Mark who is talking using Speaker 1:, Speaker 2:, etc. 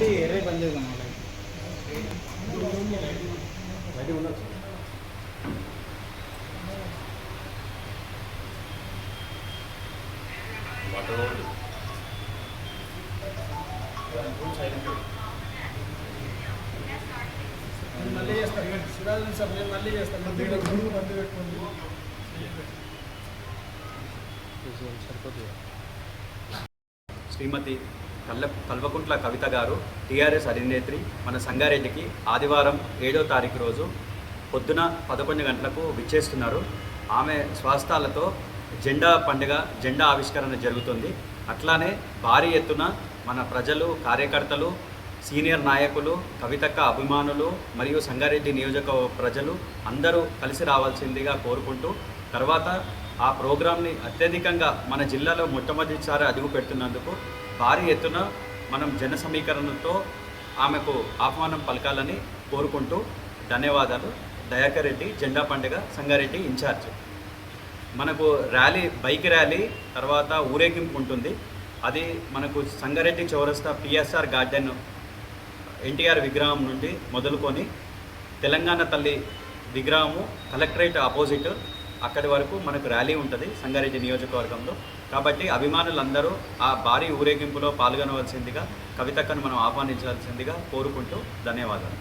Speaker 1: రేపు రేపు మళ్ళీ చేస్తాను సిరాజ్ సార్ నేను మళ్ళీ చేస్తాను
Speaker 2: శ్రీమతి కల్వకుంట్ల కవిత గారు టీఆర్ఎస్ అధినేత్రి మన సంగారెడ్డికి ఆదివారం 7వ తారీఖు రోజు పొద్దున 11 గంటలకు విచ్చేస్తున్నారు. ఆమె స్వస్థలాలతో జెండా పండుగ జెండా ఆవిష్కరణ జరుగుతుంది. అట్లానే భారీ ఎత్తున మన ప్రజలు కార్యకర్తలు సీనియర్ నాయకులు కవితక్క అభిమానులు మరియు సంగారెడ్డి నియోజకవర్గ ప్రజలు అందరూ కలిసి రావాల్సిందిగా కోరుకుంటూ తర్వాత ఆ ప్రోగ్రాంని అత్యధికంగా మన జిల్లాలో మొట్టమొదటిసారి అడుగు పెడుతున్నందుకు భారీ ఎత్తున మనం జన సమీకరణతో ఆమెకు ఆహ్వానం పలకాలని కోరుకుంటూ ధన్యవాదాలు. దయాకర్ రెడ్డి, జెండా పండుగ సంగారెడ్డి ఇన్ఛార్జ్. మనకు ర్యాలీ బైక్ ర్యాలీ తర్వాత ఊరేగింపు ఉంటుంది. అది మనకు సంగారెడ్డి చౌరస్తా పిఎస్ఆర్ గార్డెన్ ఎన్టీఆర్ విగ్రహం నుండి మొదలుకొని తెలంగాణ తల్లి విగ్రహము కలెక్టరేట్ ఆపోజిట్ అక్కడి వరకు మనకు ర్యాలీ ఉంటుంది సంగారెడ్డి నియోజకవర్గంలో. కాబట్టి అభిమానులందరూ ఆ భారీ ఊరేగింపులో పాల్గొనవలసిందిగా కవితక్కను మనం ఆహ్వానించాల్సిందిగా కోరుకుంటూ ధన్యవాదాలు.